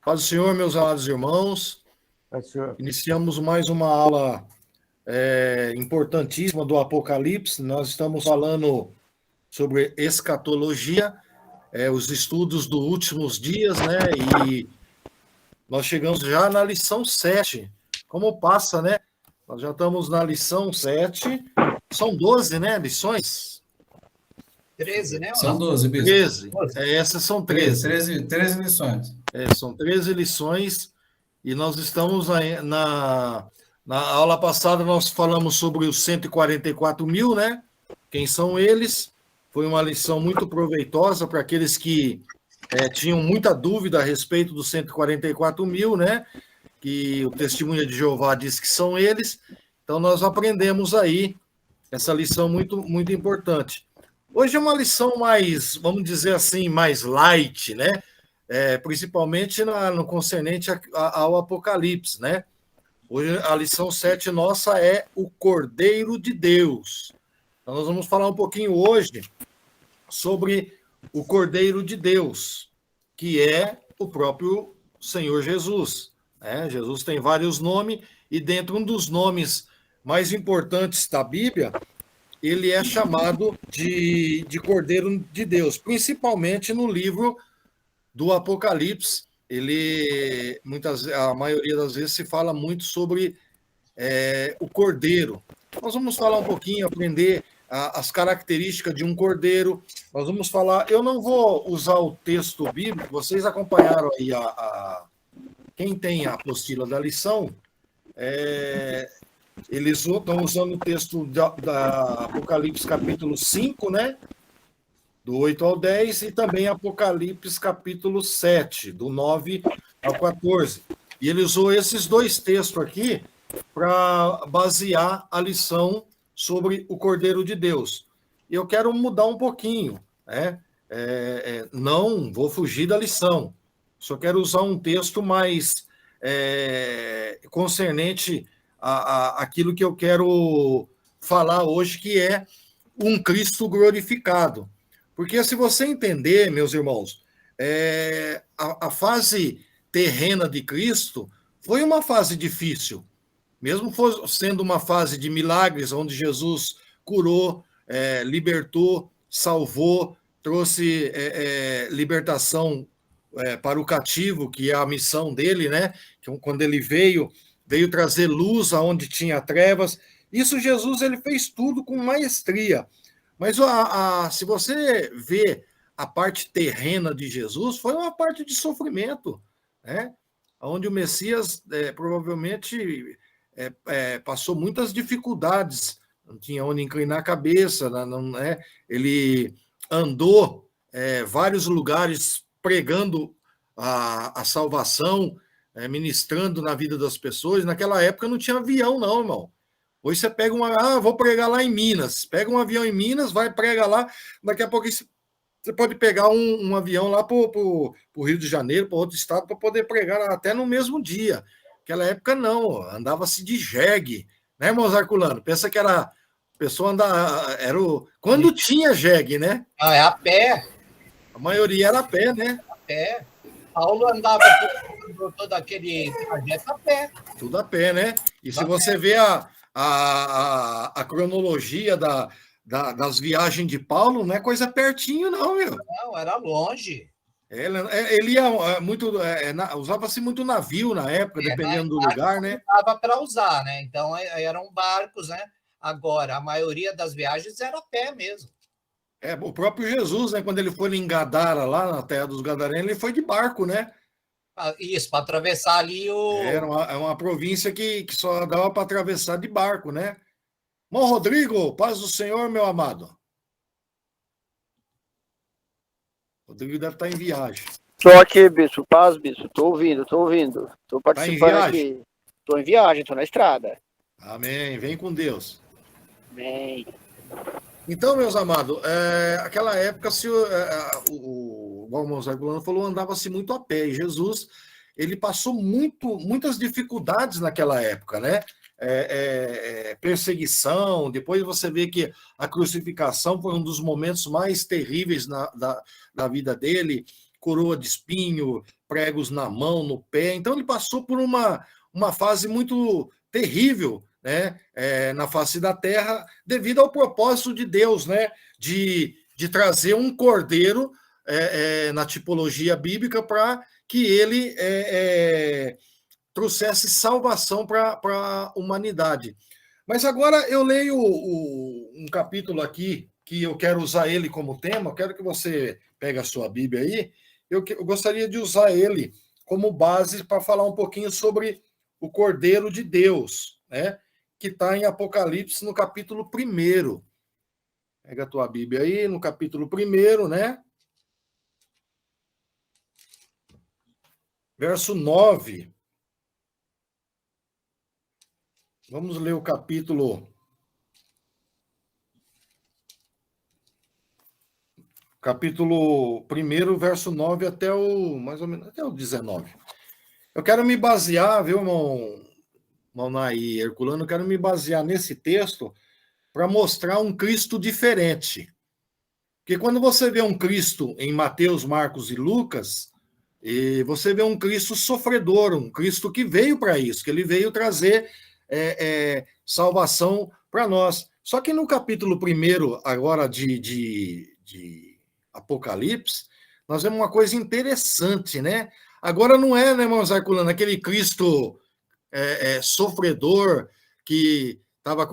Paz do Senhor, meus amados irmãos. Paz do Senhor. Iniciamos mais uma aula importantíssima do Apocalipse. Nós estamos falando sobre escatologia, os estudos dos últimos dias, né? E nós chegamos já na lição 7. Como passa, né? Nós já estamos na lição 7. São 12, né? Lições? 13, né? São 12, bispo. 13. Essas são 13. 13 lições. São 13 lições. E nós estamos na aula passada, nós falamos sobre os 144 mil, né? Quem são eles? Foi uma lição muito proveitosa para aqueles que tinham muita dúvida a respeito dos 144 mil, né? Que o Testemunha de Jeová diz que são eles. Então, nós aprendemos aí essa lição muito, muito importante. Hoje é uma lição mais, vamos dizer assim, mais light, né? Principalmente no concernente ao Apocalipse, né? Hoje a lição 7 nossa é o Cordeiro de Deus. Então nós vamos falar um pouquinho hoje sobre o Cordeiro de Deus, que é o próprio Senhor Jesus, né? Jesus tem vários nomes, e dentro um dos nomes mais importantes da Bíblia, ele é chamado de Cordeiro de Deus, principalmente no livro do Apocalipse. A maioria das vezes se fala muito sobre o cordeiro. Nós vamos falar um pouquinho, aprender as características de um cordeiro. Nós vamos falar, eu não vou usar o texto bíblico, vocês acompanharam aí quem tem a apostila da lição, eles estão usando o texto da Apocalipse capítulo 5, né? Do 8 ao 10, e também Apocalipse capítulo 7, do 9 ao 14. E ele usou esses dois textos aqui para basear a lição sobre o Cordeiro de Deus. E eu quero mudar um pouquinho, né? Não vou fugir da lição, só quero usar um texto mais concernente àquilo que eu quero falar hoje, que é um Cristo glorificado. Porque se você entender, meus irmãos, a fase terrena de Cristo foi uma fase difícil, mesmo sendo uma fase de milagres, onde Jesus curou, libertou, salvou, trouxe libertação para o cativo, que é a missão dele, né? Quando ele veio trazer luz aonde tinha trevas. Isso Jesus ele fez tudo com maestria. Mas se você vê a parte terrena de Jesus, foi uma parte de sofrimento, né? Onde o Messias provavelmente passou muitas dificuldades, não tinha onde inclinar a cabeça, ele andou vários lugares pregando a salvação, ministrando na vida das pessoas. Naquela época não tinha avião, não, irmão. Hoje você pega vou pregar lá em Minas. Pega um avião em Minas, vai pregar lá. Daqui a pouco você pode pegar um avião lá para o Rio de Janeiro, para outro estado, para poder pregar até no mesmo dia. Naquela época, não. Andava-se de jegue. Né, irmão Herculano? Pensa que a pessoa andava... Quando tinha jegue, né? É a pé. A maioria era a pé, né? A pé. Paulo andava todo aquele trajeto a pé. Tudo a pé, né? E se você vê a cronologia das viagens de Paulo, não é coisa pertinho, não, meu. Não, era longe. Ele ia muito, usava-se muito navio na época, dependendo do lugar, né? Dava para usar, né? Então eram barcos, né? Agora, a maioria das viagens era a pé mesmo. O próprio Jesus, né? Quando ele foi em Gadara, lá na terra dos Gadarenos, ele foi de barco, né? Isso, para atravessar ali Era uma província que só dava para atravessar de barco, né? Irmão Rodrigo, paz do Senhor, meu amado. Rodrigo deve estar em viagem. Estou aqui, bispo. Paz, bispo. Estou ouvindo. Estou participando aqui. Estou em viagem, estou na estrada. Amém. Vem com Deus. Amém. Então, meus amados, aquela época, o Mons Herculano falou, andava-se muito a pé. E Jesus, ele passou muitas dificuldades naquela época, né? Perseguição. Depois você vê que a crucificação foi um dos momentos mais terríveis da vida dele. coroa de espinho, pregos na mão, no pé. Então, ele passou por uma fase muito terrível, né, na face da terra, devido ao propósito de Deus, né, de trazer um cordeiro na tipologia bíblica para que ele trouxesse salvação para a humanidade. Mas agora eu leio um capítulo aqui, que eu quero usar ele como tema, eu quero que você pegue a sua Bíblia aí, eu gostaria de usar ele como base para falar um pouquinho sobre o Cordeiro de Deus, né? Que está em Apocalipse, no capítulo 1. Pega a tua Bíblia aí, no capítulo 1, né? Verso 9. Vamos ler o capítulo 1, verso 9 até mais ou menos, até o 19. Eu quero me basear, viu, irmão Naí, Herculano, eu quero me basear nesse texto para mostrar um Cristo diferente. Porque quando você vê um Cristo em Mateus, Marcos e Lucas, você vê um Cristo sofredor, um Cristo que veio para isso, que ele veio trazer salvação para nós. Só que no capítulo 1, agora de Apocalipse, nós vemos uma coisa interessante, né? Agora não é, né, irmão Zarculano, aquele Cristo sofredor que estava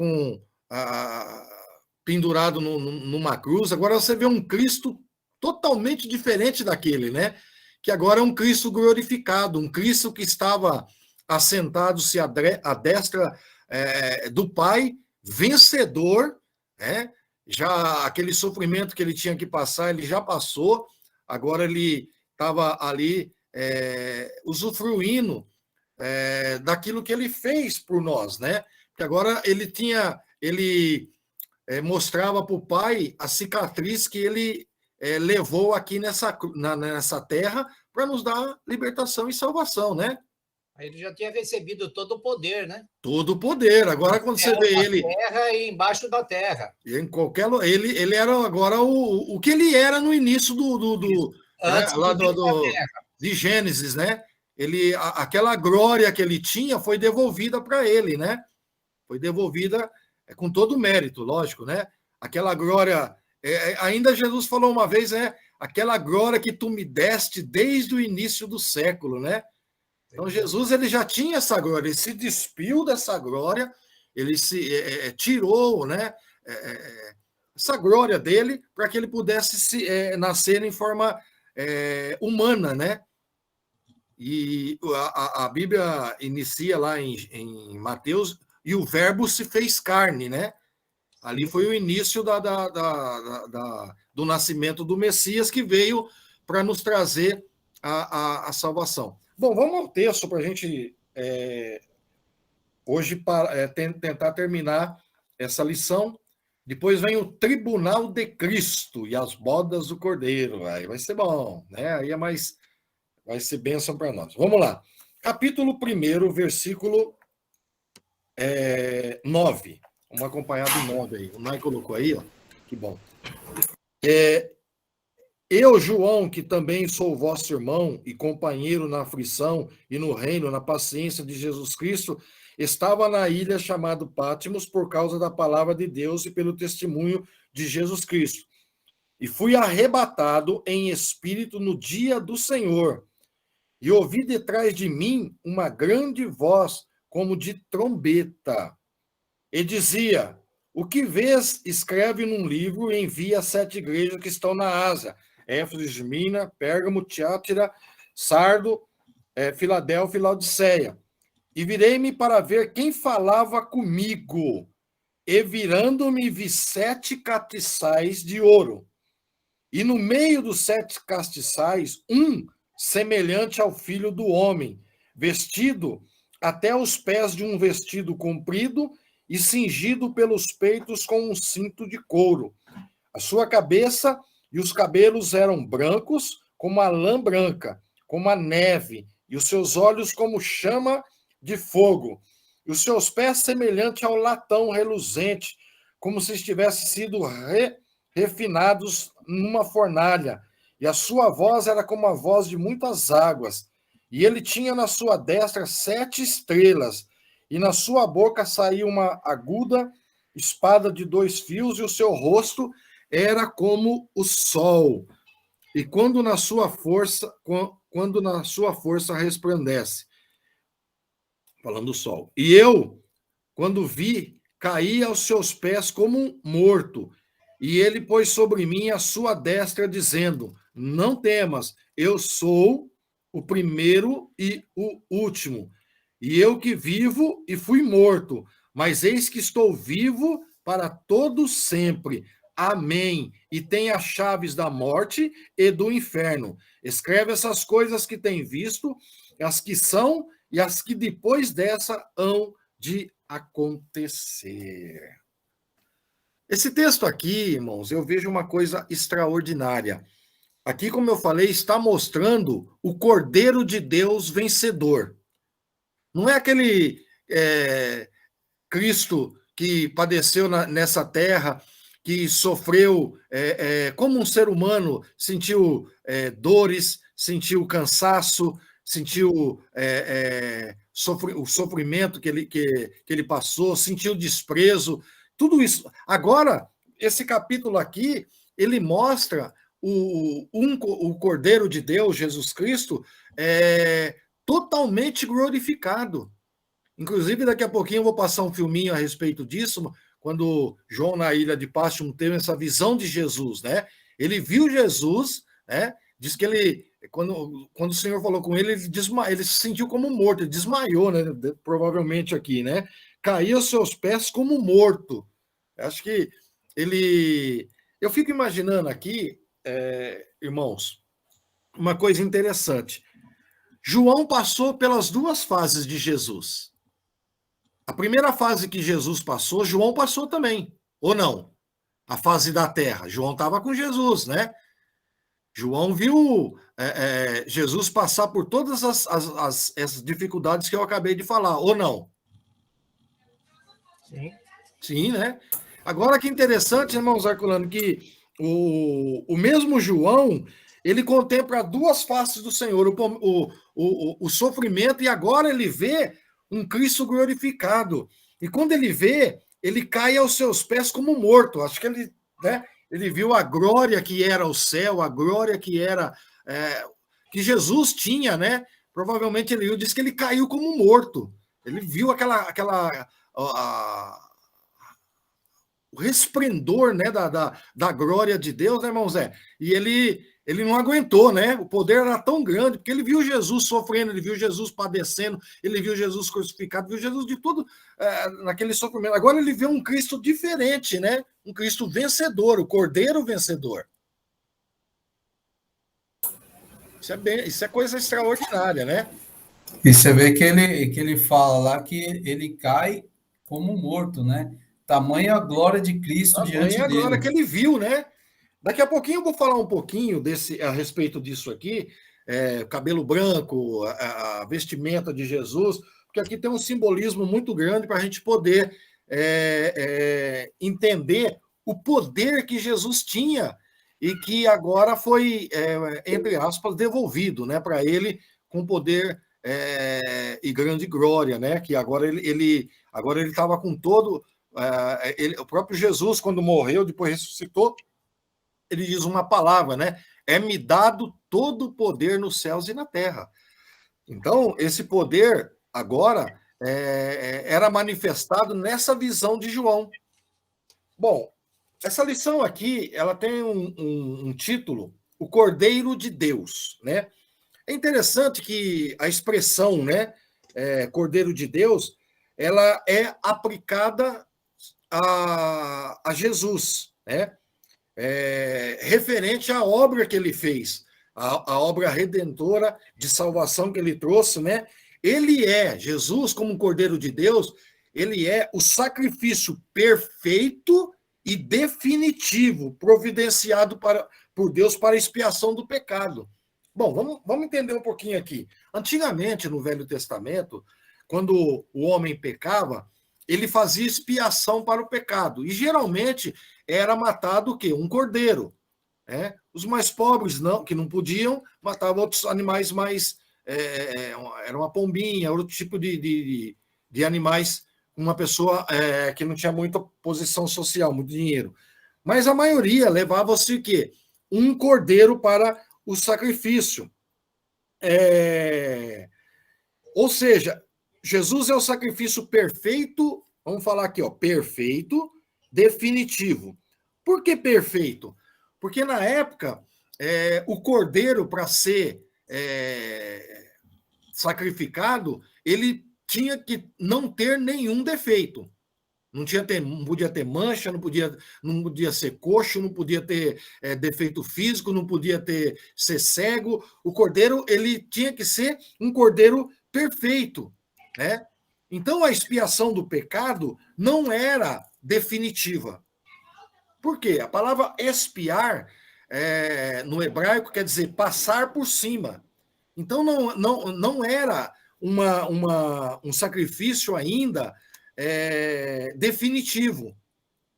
pendurado numa cruz. Agora você vê um Cristo totalmente diferente daquele, né? Que agora é um Cristo glorificado, um Cristo que estava assentado-se à destra do Pai, vencedor, né? Já aquele sofrimento que ele tinha que passar, ele já passou, agora ele estava ali usufruindo daquilo que ele fez por nós, né? Porque agora ele mostrava para o Pai a cicatriz que ele levou aqui nessa terra para nos dar libertação e salvação, né? Ele já tinha recebido todo o poder, né? Todo o poder. Agora, quando você vê ele... terra e embaixo da terra. Em qualquer... Ele era agora o que ele era no início Antes de Gênesis, né? Aquela glória que ele tinha foi devolvida para ele, né? Foi devolvida com todo o mérito, lógico, né? Aquela glória... ainda Jesus falou uma vez, né? Aquela glória que tu me deste desde o início do século, né? Então, Jesus ele já tinha essa glória, ele se despiu dessa glória, ele se tirou, né, essa glória dele para que ele pudesse nascer em forma humana, né? E a Bíblia inicia lá em Mateus, e o verbo se fez carne, né? Ali foi o início do nascimento do Messias, que veio para nos trazer a salvação. Bom, vamos ao texto para a gente hoje tentar terminar essa lição. Depois vem o Tribunal de Cristo e as bodas do Cordeiro. Aí vai ser bom, né? Aí vai ser bênção para nós. Vamos lá. Capítulo 1, versículo 9. Vamos acompanhar do 9 aí. O Nai colocou aí, ó. Que bom. Eu, João, que também sou vosso irmão e companheiro na aflição e no reino, na paciência de Jesus Cristo, estava na ilha chamada Pátimos por causa da palavra de Deus e pelo testemunho de Jesus Cristo. E fui arrebatado em espírito no dia do Senhor. E ouvi detrás de mim uma grande voz, como de trombeta. E dizia: o que vês, escreve num livro e envia a 7 igrejas que estão na Ásia: Éfeso, Esmirna, Pérgamo, Tiátira, Sardo, Filadélfia e Laodiceia. E virei-me para ver quem falava comigo. E virando-me vi 7 castiçais de ouro. E no meio dos 7 castiçais, um semelhante ao Filho do Homem, vestido até os pés de um vestido comprido e cingido pelos peitos com um cinto de couro. A sua cabeça e os cabelos eram brancos, como a lã branca, como a neve, e os seus olhos como chama de fogo, e os seus pés semelhante ao latão reluzente, como se tivessem sido refinados numa fornalha, e a sua voz era como a voz de muitas águas. E ele tinha na sua destra 7 estrelas, e na sua boca saía uma aguda espada de 2 fios, e o seu rosto era como o sol. E quando na sua força resplandece, falando do sol. E eu, quando vi, caí aos seus pés como um morto. E ele pôs sobre mim a sua destra, dizendo: não temas, eu sou o primeiro e o último. E eu que vivo e fui morto, mas eis que estou vivo para todo sempre. Amém. E tem as chaves da morte e do inferno. Escreve essas coisas que tem visto, as que são e as que depois dessa hão de acontecer. Esse texto aqui, irmãos, eu vejo uma coisa extraordinária. Aqui, como eu falei, está mostrando o Cordeiro de Deus vencedor. Não é aquele Cristo que padeceu nessa terra, que sofreu como um ser humano, sentiu dores, sentiu cansaço, sentiu o sofrimento que ele passou, sentiu desprezo, tudo isso. Agora, esse capítulo aqui, ele mostra o Cordeiro de Deus, Jesus Cristo, totalmente glorificado. Inclusive, daqui a pouquinho eu vou passar um filminho a respeito disso, quando João, na ilha de Patmos, teve essa visão de Jesus, né? Ele viu Jesus, né? Diz que ele, quando o Senhor falou com ele, ele se sentiu como morto, ele desmaiou, né? Provavelmente aqui, né? Caiu aos seus pés como morto. Acho que ele... Eu fico imaginando aqui, irmãos, uma coisa interessante. João passou pelas 2 fases de Jesus. A primeira fase que Jesus passou, João passou também, ou não? A fase da terra. João estava com Jesus, né? João viu Jesus passar por todas essas dificuldades que eu acabei de falar, ou não? Sim. Sim, né? Agora, que interessante, irmãos Herculano, que o mesmo João, ele contempla 2 faces do Senhor, o sofrimento, e agora ele vê um Cristo glorificado. E quando ele vê, ele cai aos seus pés como morto. Acho que ele, né, ele viu a glória que era o céu, a glória que era que Jesus tinha, né? Provavelmente ele disse que ele caiu como morto. Ele viu o resplendor, né, da glória de Deus, né, irmão Zé? E ele não aguentou, né? O poder era tão grande, porque ele viu Jesus sofrendo, ele viu Jesus padecendo, ele viu Jesus crucificado, viu Jesus de tudo naquele sofrimento. Agora ele vê um Cristo diferente, né? Um Cristo vencedor, o Cordeiro vencedor. Isso é coisa extraordinária, né? E você vê que ele fala lá que ele cai como morto, né? Tamanha a glória de Cristo diante dele. Tamanha a glória que ele viu, né? Daqui a pouquinho eu vou falar um pouquinho a respeito disso aqui, cabelo branco, a vestimenta de Jesus, porque aqui tem um simbolismo muito grande para a gente poder entender o poder que Jesus tinha e que agora foi, entre aspas, devolvido, né, para ele com poder e grande glória, né? Que agora ele estava com todo... o próprio Jesus, quando morreu, depois ressuscitou, ele diz uma palavra, né? É-me dado todo o poder nos céus e na terra. Então, esse poder, agora, era manifestado nessa visão de João. Bom, essa lição aqui, ela tem um título, O Cordeiro de Deus, né? É interessante que a expressão, né, Cordeiro de Deus, ela é aplicada a Jesus, né? Referente à obra que ele fez, a obra redentora de salvação que ele trouxe, né? Jesus, como Cordeiro de Deus, ele é o sacrifício perfeito e definitivo, providenciado por Deus para a expiação do pecado. Bom, vamos entender um pouquinho aqui. Antigamente, no Velho Testamento, quando o homem pecava, ele fazia expiação para o pecado. E geralmente era matado o quê? Um cordeiro. Os mais pobres, não, que não podiam, matavam outros animais mais... era uma pombinha, outro tipo de animais, uma pessoa que não tinha muita posição social, muito dinheiro. Mas a maioria levava-se o quê? Um cordeiro para o sacrifício. Ou seja, Jesus é o sacrifício perfeito, vamos falar aqui, perfeito, definitivo. Por que perfeito? Porque na época, o cordeiro, para ser sacrificado, ele tinha que não ter nenhum defeito. Não podia ter mancha, não podia ser coxo, não podia ter defeito físico, não podia ser cego. O cordeiro, ele tinha que ser um cordeiro perfeito, né? Então, a expiação do pecado não era definitiva. Por quê? A palavra expiar, no hebraico, quer dizer passar por cima. Então, não era um sacrifício ainda definitivo.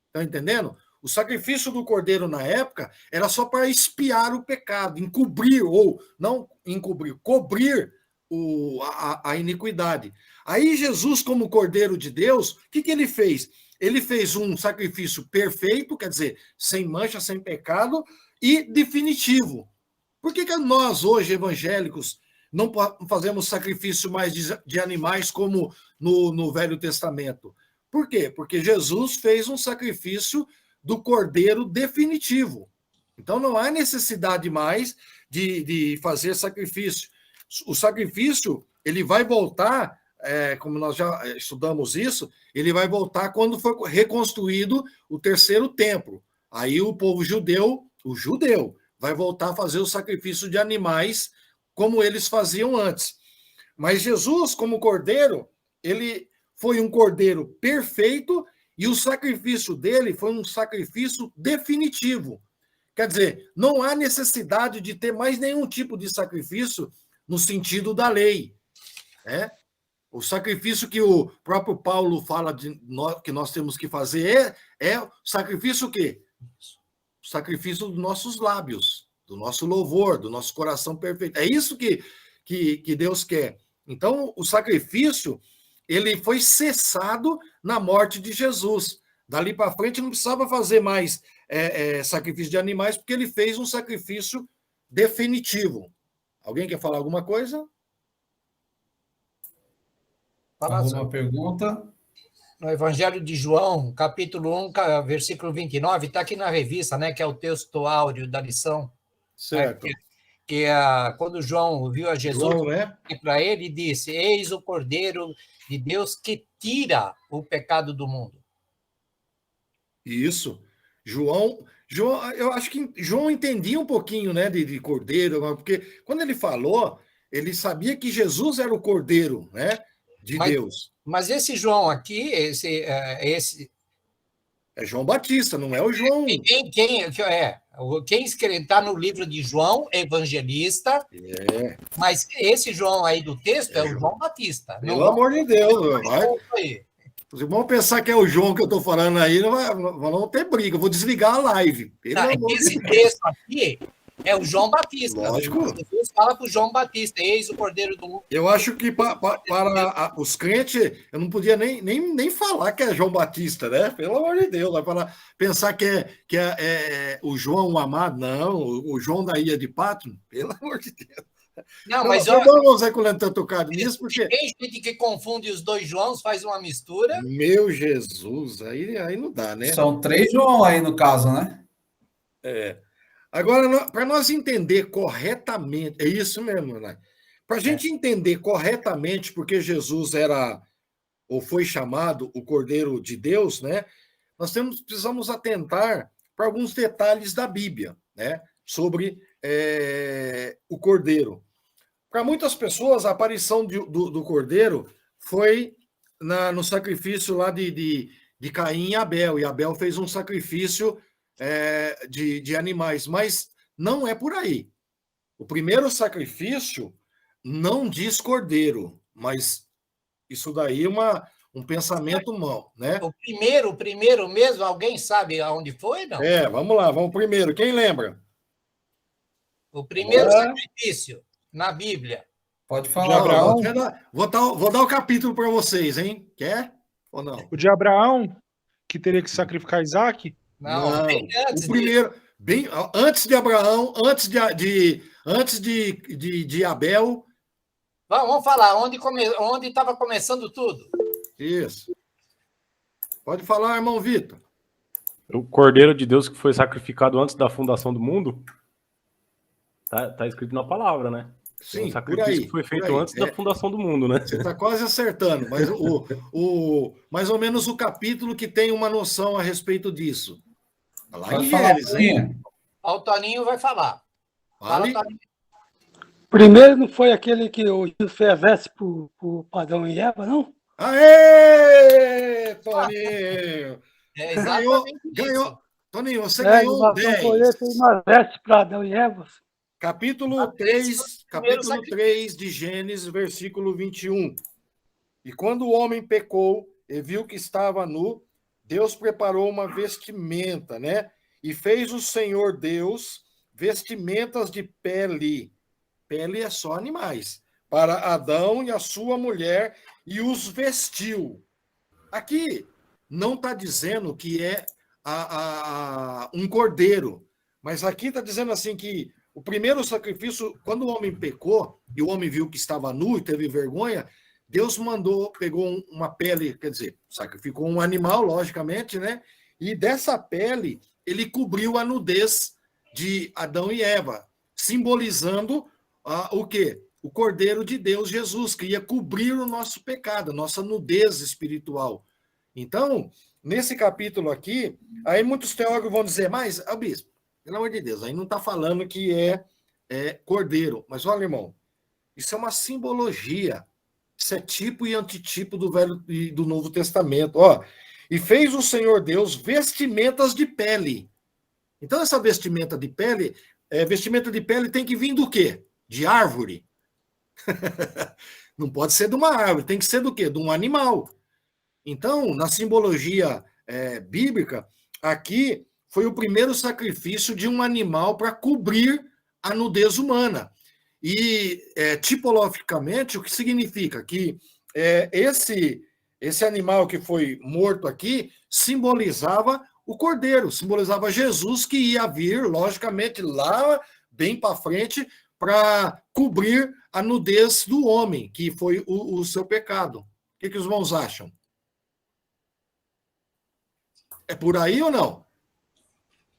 Estão entendendo? O sacrifício do cordeiro na época era só para expiar o pecado, encobrir, ou não encobrir, cobrir a iniquidade. Aí Jesus, como cordeiro de Deus, o que ele fez? Ele fez um sacrifício perfeito, quer dizer, sem mancha, sem pecado, e definitivo. Por que nós, hoje, evangélicos, não fazemos sacrifício mais de animais como no Velho Testamento? Por quê? Porque Jesus fez um sacrifício do cordeiro definitivo. Então, não há necessidade mais de fazer sacrifício. O sacrifício, ele vai voltar, como nós já estudamos isso, ele vai voltar quando for reconstruído o terceiro templo. Aí o povo judeu, vai voltar a fazer o sacrifício de animais como eles faziam antes. Mas Jesus, como cordeiro, ele foi um cordeiro perfeito e o sacrifício dele foi um sacrifício definitivo. Quer dizer, não há necessidade de ter mais nenhum tipo de sacrifício no sentido da lei. O sacrifício que o próprio Paulo fala que nós temos que fazer é o sacrifício o quê? O sacrifício dos nossos lábios, do nosso louvor, do nosso coração perfeito. É isso que Deus quer. Então, o sacrifício, ele foi cessado na morte de Jesus. Dali para frente, não precisava fazer mais sacrifício de animais, porque ele fez um sacrifício definitivo. Alguém quer falar alguma coisa? Alguma pergunta? No Evangelho de João, capítulo 1, versículo 29, está aqui na revista, né, que é o texto áureo da lição. Certo. Quando João viu a Jesus, para ele disse: eis o Cordeiro de Deus que tira o pecado do mundo. Isso. João, eu acho que João entendia um pouquinho, né, de cordeiro, porque quando ele falou, ele sabia que Jesus era o cordeiro, né, de Deus. Mas esse João aqui, é João Batista, não é o João. Quem está no livro de João, evangelista, mas esse João aí do texto é o João Batista. Pelo amor de Deus, vai. Os irmãos pensar que é o João que eu estou falando aí, não ter briga, eu vou desligar a live. Esse texto aqui é o João Batista. Lógico. Jesus fala para o João Batista: eis o Cordeiro do mundo. Eu acho que para os crentes, eu não podia nem falar que é João Batista, né? Pelo amor de Deus, vai pensar que é o João amado, não, o João da Ilha de Pátria, pelo amor de Deus. Não, mas eu não sei quando eu tocado nisso, porque tem gente que confunde os dois Joãos, faz uma mistura. Meu Jesus, aí não dá, né? São 3 João aí no caso, né? Agora, para nós entender corretamente, é isso mesmo, né? Para a gente entender corretamente porque Jesus era, ou foi chamado, o Cordeiro de Deus, né? Nós precisamos atentar para alguns detalhes da Bíblia, né? Sobre o Cordeiro. Para muitas pessoas, a aparição do Cordeiro foi no sacrifício lá de Caim e Abel, e Abel fez um sacrifício de animais, mas não é por aí. O primeiro sacrifício não diz cordeiro, mas isso daí é um pensamento mau, né? O primeiro mesmo, alguém sabe aonde foi, não? Vamos lá, vamos primeiro. Quem lembra? O primeiro sacrifício na Bíblia. Pode De falar. Abraão. Vou dar o capítulo para vocês, hein? Quer ou não? O de Abraão, que teria que sacrificar Isaac? Não, bem antes o primeiro, bem antes de Abraão, antes de Abel. Vamos falar, onde estava começando tudo? Isso. Pode falar, irmão Vitor. O Cordeiro de Deus que foi sacrificado antes da fundação do mundo, tá escrito na palavra, né? Sim, o sacrifício que foi feito antes da fundação do mundo, né? Você está quase acertando, mas mais ou menos o capítulo que tem uma noção a respeito disso. Lá em Gênesis, hein? O Toninho vai falar. Vale? Fala, Toninho. Primeiro não foi aquele que o Jesus fez a veste pro Adão e Eva, não? Aê, Toninho! É exatamente ganhou. Toninho, você ganhou um 10. Fez uma veste para Adão e Eva. Capítulo 3 de Gênesis, versículo 21. E quando o homem pecou e viu que estava nu, Deus preparou uma vestimenta, né? E fez o Senhor Deus vestimentas de pele. Pele é só animais. Para Adão e a sua mulher, e os vestiu. Aqui não está dizendo que é um cordeiro, mas aqui está dizendo assim que o primeiro sacrifício, quando o homem pecou e o homem viu que estava nu e teve vergonha, Deus pegou uma pele, quer dizer, sacrificou um animal, logicamente, né? E dessa pele ele cobriu a nudez de Adão e Eva, simbolizando o quê? O Cordeiro de Deus, Jesus, que ia cobrir o nosso pecado, a nossa nudez espiritual. Então, nesse capítulo aqui, aí muitos teólogos vão dizer, mas, bispo, pelo amor de Deus, aí não está falando que é cordeiro. Mas olha, irmão, isso é uma simbologia. Isso é tipo e antitipo do Velho e do Novo Testamento. E fez o Senhor Deus vestimentas de pele. Então, essa vestimenta de pele tem que vir do quê? De árvore. Não pode ser de uma árvore, tem que ser do quê? De um animal. Então, na simbologia bíblica, aqui foi o primeiro sacrifício de um animal para cobrir a nudez humana. E, tipologicamente, o que significa? Que esse animal que foi morto aqui simbolizava o Cordeiro, simbolizava Jesus, que ia vir, logicamente, lá bem para frente, para cobrir a nudez do homem, que foi o seu pecado. O que os irmãos acham? É por aí ou não?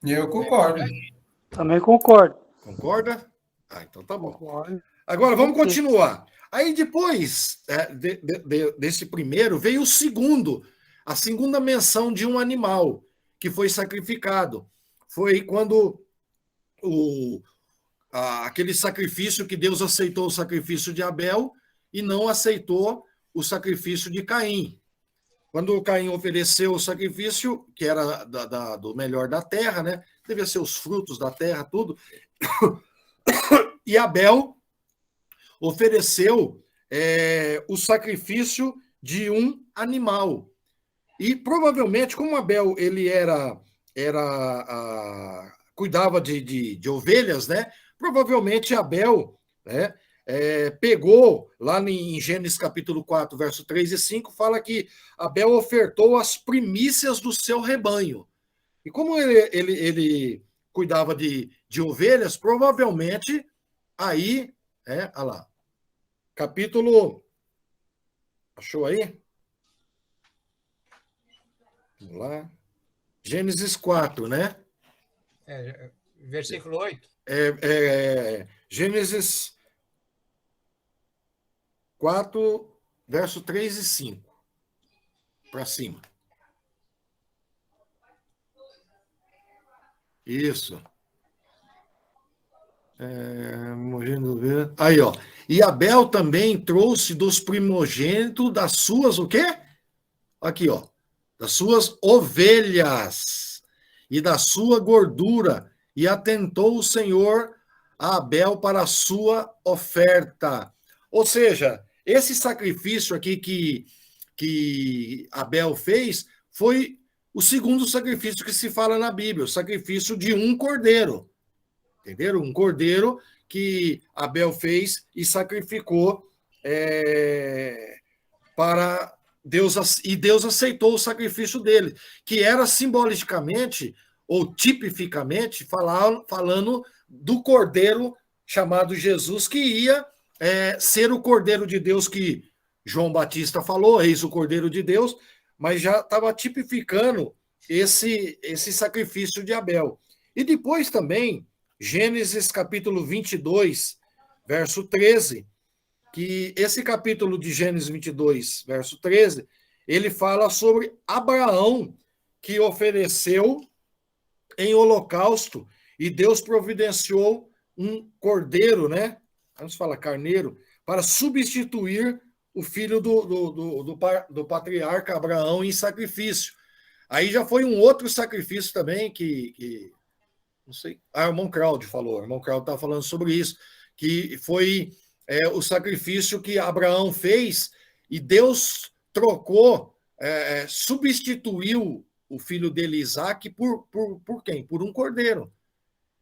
Eu concordo. Também concordo. Concorda? Então tá bom. Concordo. Agora, vamos continuar. Aí depois desse primeiro, veio o segundo, a segunda menção de um animal que foi sacrificado. Foi quando aquele sacrifício que Deus aceitou o sacrifício de Abel e não aceitou o sacrifício de Caim. Quando Caim ofereceu o sacrifício, que era do melhor da terra, né? Devia ser os frutos da terra, tudo. E Abel ofereceu o sacrifício de um animal. E provavelmente, como Abel ele cuidava de ovelhas, né? Provavelmente Abel, né, pegou, lá em Gênesis capítulo 4, verso 3 e 5, fala que Abel ofertou as primícias do seu rebanho. E como ele cuidava de ovelhas, provavelmente, aí, olha lá, capítulo, achou aí? Vamos lá. Gênesis 4, né? Versículo 8. Gênesis 4, verso 3 e 5. Para cima. Isso. Aí, ó. E Abel também trouxe dos primogênitos das suas, o quê? Aqui, ó. Das suas ovelhas e da sua gordura. E atentou o Senhor a Abel para a sua oferta. Ou seja, esse sacrifício aqui que Abel fez foi o segundo sacrifício que se fala na Bíblia, o sacrifício de um cordeiro. Entenderam? Um cordeiro que Abel fez e sacrificou para Deus, e Deus aceitou o sacrifício dele, que era simbolicamente ou tipificamente falando do cordeiro chamado Jesus, que ia ser o cordeiro de Deus que João Batista falou, eis o cordeiro de Deus, mas já estava tipificando esse sacrifício de Abel. E depois também, Gênesis capítulo 22, verso 13, que esse capítulo de Gênesis 22, verso 13, ele fala sobre Abraão, que ofereceu em holocausto, e Deus providenciou um cordeiro, né? Vamos falar carneiro, para substituir o filho do patriarca Abraão em sacrifício. Aí já foi um outro sacrifício também que não sei, o irmão Claudio falou, o irmão Claudio estava falando sobre isso, que foi o sacrifício que Abraão fez e Deus trocou, substituiu o filho dele, Isaac, por quem? Por um cordeiro.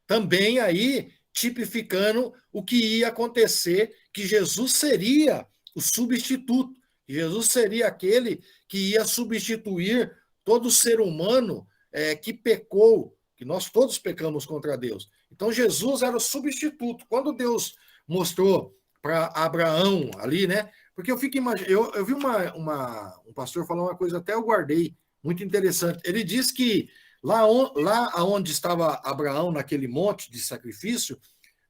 Também aí tipificando o que ia acontecer, que Jesus seria o substituto, Jesus seria aquele que ia substituir todo ser humano que pecou, que nós todos pecamos contra Deus. Então Jesus era o substituto. Quando Deus mostrou para Abraão ali, né? Porque eu fico imaginando, eu vi um pastor falar uma coisa, até eu guardei, muito interessante. Ele diz que lá onde estava Abraão, naquele monte de sacrifício,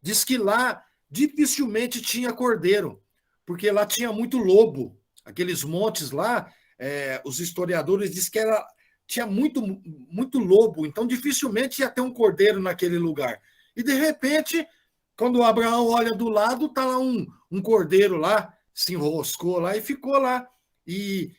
diz que lá dificilmente tinha cordeiro, porque lá tinha muito lobo. Aqueles montes lá, os historiadores dizem que tinha muito lobo, então dificilmente ia ter um cordeiro naquele lugar. E de repente, quando Abraão olha do lado, está lá um cordeiro lá, se enroscou lá e ficou lá. E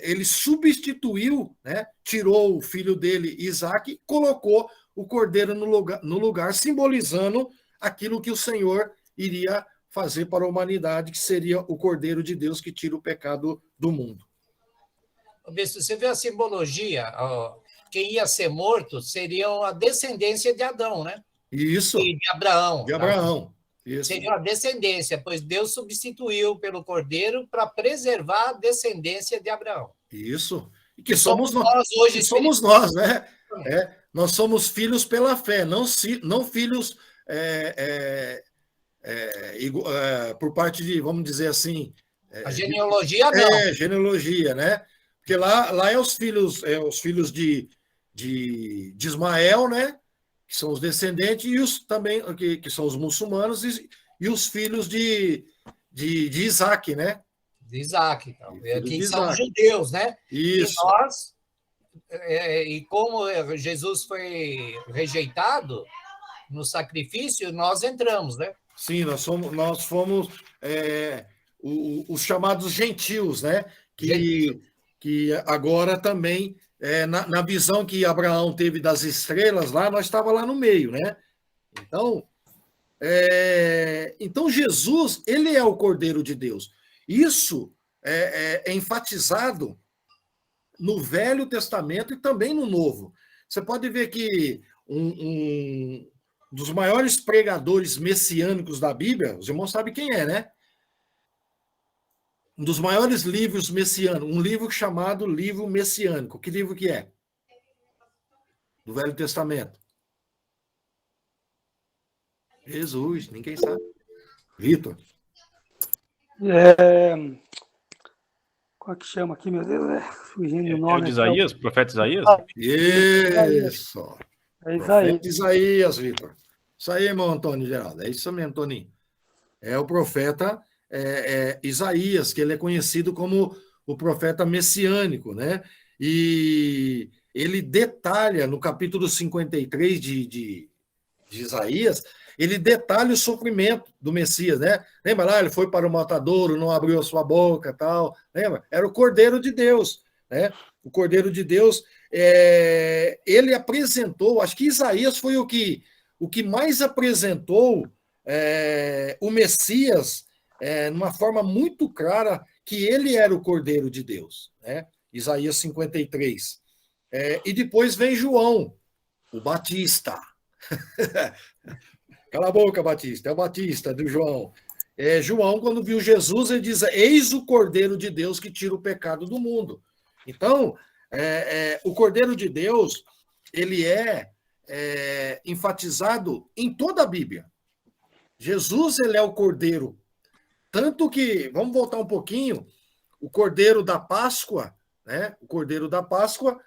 ele substituiu, né, tirou o filho dele, Isaac, e colocou o cordeiro no lugar, simbolizando aquilo que o Senhor iria fazer para a humanidade, que seria o Cordeiro de Deus que tira o pecado do mundo. Bispo, você vê a simbologia, quem ia ser morto seria a descendência de Adão, né? Isso. E de Abraão. De Abraão. Isso. Seria a descendência, pois Deus substituiu pelo Cordeiro para preservar a descendência de Abraão. Isso. E que somos nós hoje. Somos nós, né? Nós somos filhos pela fé, não filhos por parte de, vamos dizer assim... a genealogia não. Genealogia, né? Porque lá é os filhos de Ismael, né? Que são os descendentes, e os também, que são os muçulmanos, e os filhos de Isaac, né? De Isaac, então. Que são Isaac. Judeus, né? Isso. E nós, e como Jesus foi rejeitado no sacrifício, nós entramos, né? Sim, nós fomos os chamados gentios, né? Que agora também, na visão que Abraão teve das estrelas lá, nós estávamos lá no meio, né? Então Jesus, ele é o Cordeiro de Deus. Isso é enfatizado no Velho Testamento e também no Novo. Você pode ver que um dos maiores pregadores messiânicos da Bíblia, os irmãos sabem quem é, né? Um dos maiores livros messiânicos, um livro chamado Livro Messiânico. Que livro que é? Do Velho Testamento. Jesus, ninguém sabe. Vitor. Qual que chama aqui, meu Deus? Fugindo do nome. É o de Isaías? Profeta Isaías? Isso. É Profeta Isaías, Vitor. Isso aí, irmão Antônio Geraldo. É isso mesmo, Toninho. É o profeta Isaías, que ele é conhecido como o profeta messiânico, né? E ele detalha, no capítulo 53 de Isaías, ele detalha o sofrimento do Messias, né? Lembra lá? Ele foi para o matadouro, não abriu a sua boca, tal. Lembra? Era o Cordeiro de Deus, né? O Cordeiro de Deus, ele apresentou, acho que Isaías foi o que mais apresentou o Messias numa forma muito clara que ele era o Cordeiro de Deus, né? Isaías 53. E depois vem João, o Batista. Cala a boca, Batista. É o Batista, do João. João, quando viu Jesus, ele diz: eis o Cordeiro de Deus que tira o pecado do mundo. Então, o Cordeiro de Deus, ele é enfatizado em toda a Bíblia. Jesus, ele é o Cordeiro. Tanto que, vamos voltar um pouquinho, o Cordeiro da Páscoa, né? O Cordeiro da Páscoa,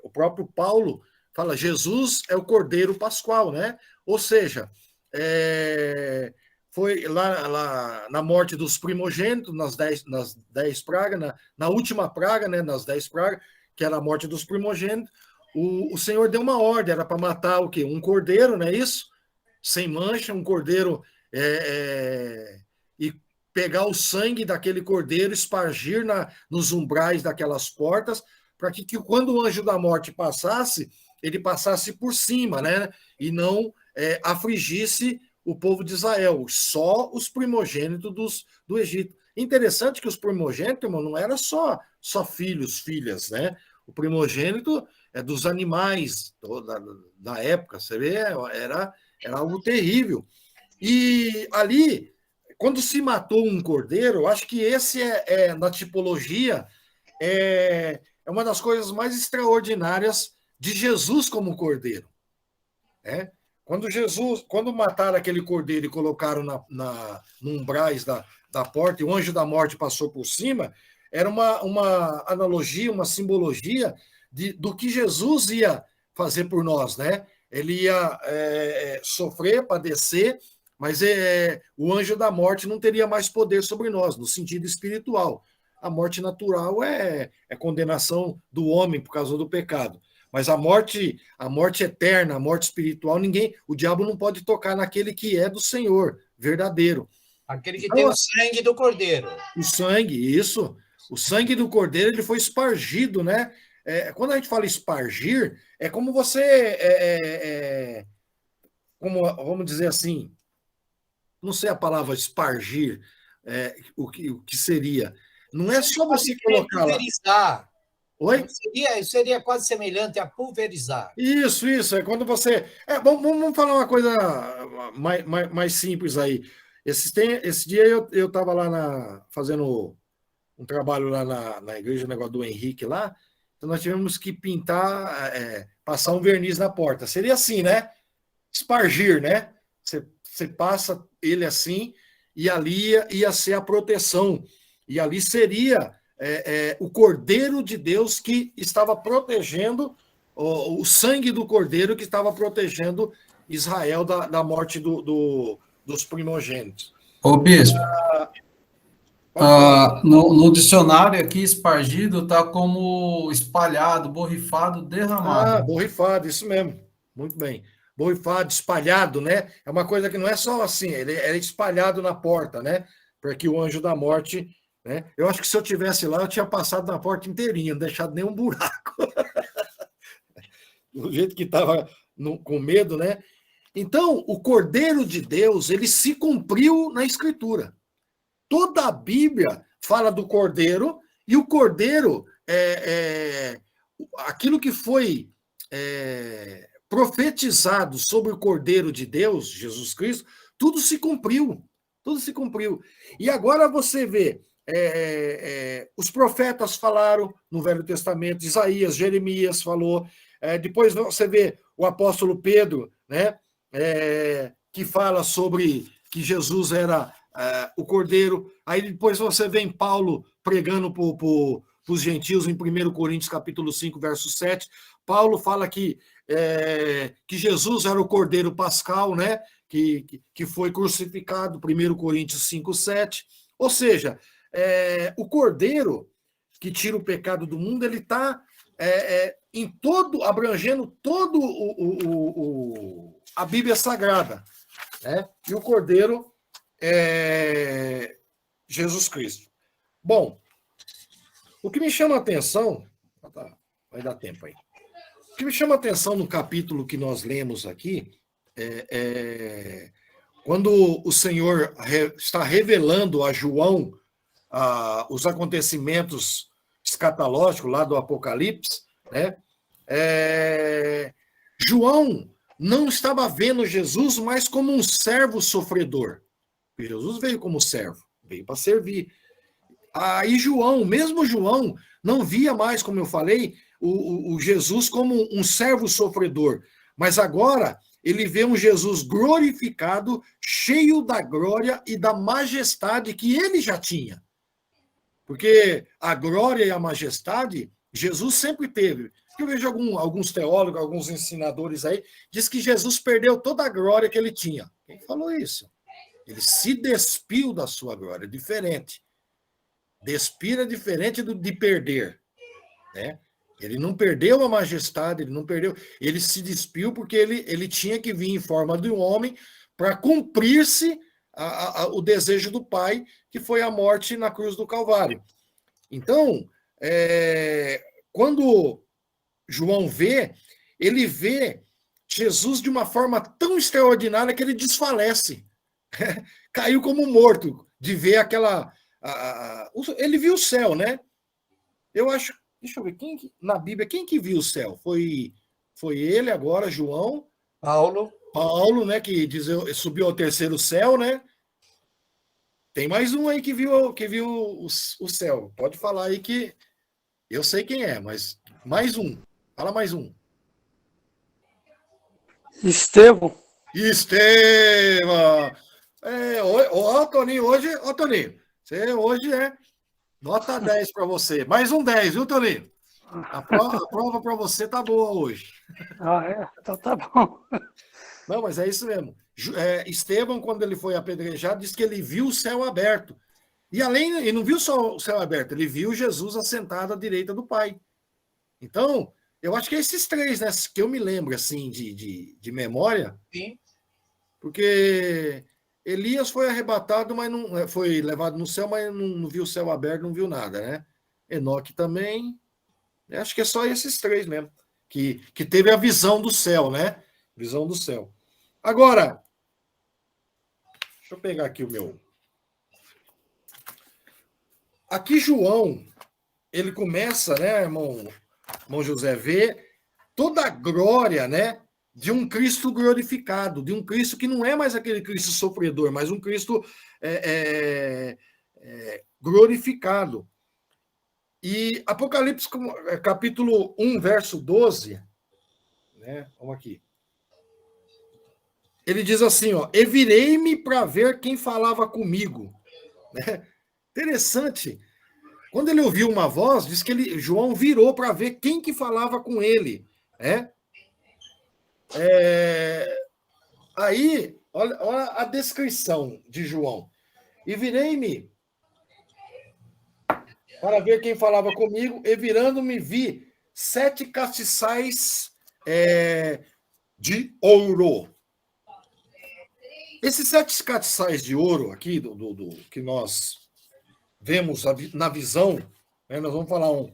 o próprio Paulo fala: Jesus é o Cordeiro Pascual, né? Ou seja, foi lá na morte dos primogênitos, nas 10 pragas, na última praga, né? Nas 10 pragas, que era a morte dos primogênitos, o Senhor deu uma ordem, era para matar o quê? Um cordeiro, não é isso? Sem mancha, um cordeiro, e pegar o sangue daquele cordeiro, espargir nos umbrais daquelas portas, para que quando o anjo da morte passasse, ele passasse por cima, né? E não afligisse o povo de Israel, só os primogênitos do Egito. Interessante que os primogênitos, irmão, não era só filhos, filhas, né? O primogênito é dos animais da época, você vê, era algo terrível. E ali, quando se matou um cordeiro, eu acho que esse na tipologia, é uma das coisas mais extraordinárias de Jesus como cordeiro. Quando mataram aquele cordeiro e colocaram no umbrais da porta, e o anjo da morte passou por cima, era uma analogia, uma simbologia do que Jesus ia fazer por nós, né? Ele ia sofrer, padecer, mas o anjo da morte não teria mais poder sobre nós, no sentido espiritual. A morte natural é condenação do homem por causa do pecado. Mas a morte eterna, a morte espiritual, o diabo não pode tocar naquele que é do Senhor, verdadeiro. Aquele que tem o sangue do cordeiro. O sangue, isso. O sangue do cordeiro, ele foi espargido, né? Quando a gente fala espargir, é como você, como, vamos dizer assim, não sei a palavra espargir, o que seria. Não é só você colocar lá. Oi? Seria quase semelhante a pulverizar. Isso. É quando você... vamos falar uma coisa mais simples aí. Esse dia eu estava lá fazendo um trabalho lá na igreja, o negócio do Henrique lá, então nós tivemos que pintar, passar um verniz na porta. Seria assim, né? Espargir, né? Você passa ele assim, e ali ia ser a proteção. E ali seria... o Cordeiro de Deus que estava protegendo, o sangue do Cordeiro que estava protegendo Israel da morte dos primogênitos. Ô, bispo, no dicionário aqui, espargido está como espalhado, borrifado, derramado. Borrifado, isso mesmo. Muito bem. Borrifado, espalhado, né? É uma coisa que não é só assim, ele é espalhado na porta, né? Para que o anjo da morte... Eu acho que se eu tivesse lá, eu tinha passado na porta inteirinha, não deixado nenhum buraco. Do jeito que estava com medo, né? Então, o Cordeiro de Deus, ele se cumpriu na Escritura. Toda a Bíblia fala do Cordeiro, e o Cordeiro, aquilo que foi profetizado sobre o Cordeiro de Deus, Jesus Cristo, tudo se cumpriu. Tudo se cumpriu. E agora você vê... os profetas falaram no Velho Testamento, Isaías, Jeremias falou, depois você vê o apóstolo Pedro, né, que fala sobre que Jesus era o Cordeiro, aí depois você vê em Paulo pregando para os gentios em 1 Coríntios capítulo 5, verso 7, Paulo fala que Jesus era o Cordeiro Pascal, né, que foi crucificado, 1 Coríntios 5, 7, ou seja, o Cordeiro que tira o pecado do mundo, ele está abrangendo todo a Bíblia Sagrada, né? E o Cordeiro é Jesus Cristo. Bom, o que me chama a atenção, vai dar tempo aí. O que me chama a atenção no capítulo que nós lemos aqui quando o Senhor está revelando a João os acontecimentos escatológicos lá do Apocalipse, né? João não estava vendo Jesus mais como um servo sofredor. Jesus veio como servo, veio para servir. Aí João, mesmo João, não via mais, como eu falei, o Jesus como um servo sofredor. Mas agora ele vê um Jesus glorificado, cheio da glória e da majestade que ele já tinha. Porque a glória e a majestade, Jesus sempre teve. Eu vejo alguns teólogos, alguns ensinadores aí, diz que Jesus perdeu toda a glória que ele tinha. Quem falou isso? Ele se despiu da sua glória, diferente. Despir é diferente de perder, né? Ele não perdeu a majestade, ele não perdeu. Ele se despiu porque ele tinha que vir em forma de um homem para cumprir-se o desejo do Pai, que foi a morte na cruz do Calvário. Então, quando João vê, ele vê Jesus de uma forma tão extraordinária que ele desfalece. Caiu como morto de ver aquela... ele viu o céu, né? Eu acho... Deixa eu ver, na Bíblia, quem que viu o céu? Foi ele agora, João. Paulo, né? Que diz, subiu ao terceiro céu, né? Tem mais um aí que viu o céu. Pode falar aí que eu sei quem é, mas mais um. Fala mais um. Estevão. Toninho, Toninho, você hoje é nota 10 para você. Mais um 10, viu, Toninho? A prova para você tá boa hoje. Então tá bom. Não, mas é isso mesmo. Estevão, quando ele foi apedrejado, disse que ele viu o céu aberto. E ele não viu só o céu aberto, ele viu Jesus assentado à direita do Pai. Então, eu acho que é esses três, né? Que eu me lembro, assim, de memória. Sim. Porque Elias foi arrebatado, mas não foi levado no céu, mas não viu o céu aberto, não viu nada, né? Enoque também. Acho que é só esses três mesmo. Que teve a visão do céu, né? Visão do céu. Agora, deixa eu pegar aqui o meu. Aqui João, ele começa, né, irmão José, ver toda a glória, né, de um Cristo glorificado, de um Cristo que não é mais aquele Cristo sofredor, mas um Cristo glorificado. E Apocalipse, capítulo 1, verso 12, né, vamos aqui. Ele diz assim, ó, e virei-me para ver quem falava comigo. Né? Interessante. Quando ele ouviu uma voz, diz que João virou para ver quem que falava com ele. Né? Aí, olha a descrição de João. E virei-me para ver quem falava comigo, e virando-me vi 7 castiçais de ouro. Esses 7 castiçais de ouro aqui, do que nós vemos na visão, né, nós vamos falar um.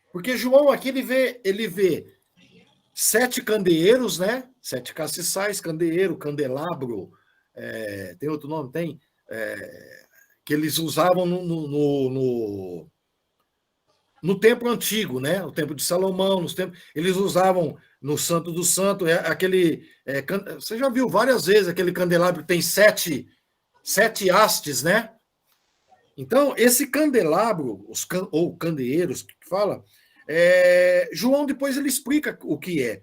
Porque João aqui ele vê 7 candeeiros, né? 7 castiçais, candeeiro, candelabro, tem outro nome? Tem? Que eles usavam no templo antigo, né? O templo de Salomão, eles usavam no Santo do Santo, você já viu várias vezes aquele candelabro que tem 7 hastes, né? Então, esse candelabro, ou candeeiros, que fala, João depois ele explica o que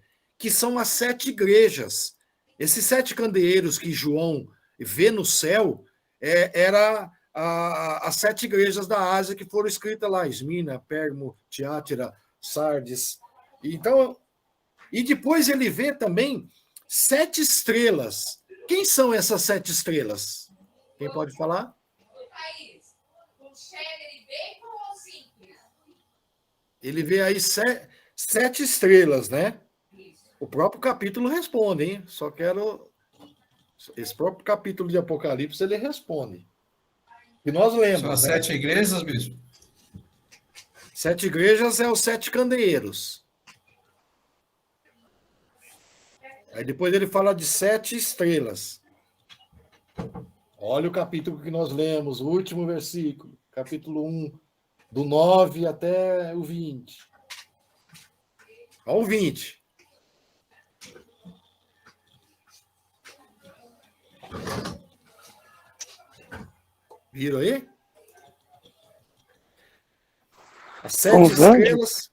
são as 7 igrejas. Esses 7 candeeiros que João vê no céu, era as 7 igrejas da Ásia que foram escritas lá, Esmirna, Pérgamo, Tiátira, Sardes. Então, e depois ele vê também 7 estrelas. Quem são essas 7 estrelas? Quem pode falar? Ele vê aí 7 estrelas, né? O próprio capítulo responde, hein? Só quero... Esse próprio capítulo de Apocalipse, ele responde. E nós lemos. São as, né? 7 igrejas, bispo? 7 igrejas é os 7 candeeiros. Aí depois ele fala de 7 estrelas. Olha o capítulo que nós lemos, o último versículo, capítulo 1, do 9 até o 20. Ao 20. Viram aí? As 7 estrelas.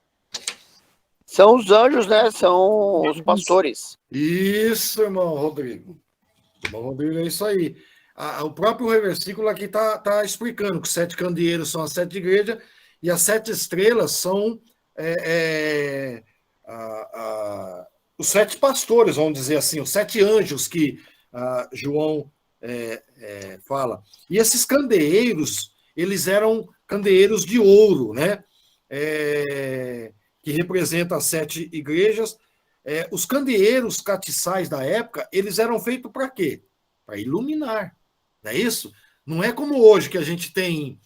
São os anjos, né? São os pastores. Isso, irmão Rodrigo. Irmão Rodrigo, é isso aí. O próprio versículo aqui está explicando que os 7 candeeiros são as 7 igrejas e as 7 estrelas são os 7 pastores, vamos dizer assim, os 7 anjos que João fala. E esses candeeiros, eles eram candeeiros de ouro, né? Que representa as 7 igrejas. Os candeeiros castiçais da época, eles eram feitos para quê? Para iluminar, não é isso? Não é como hoje que a gente tem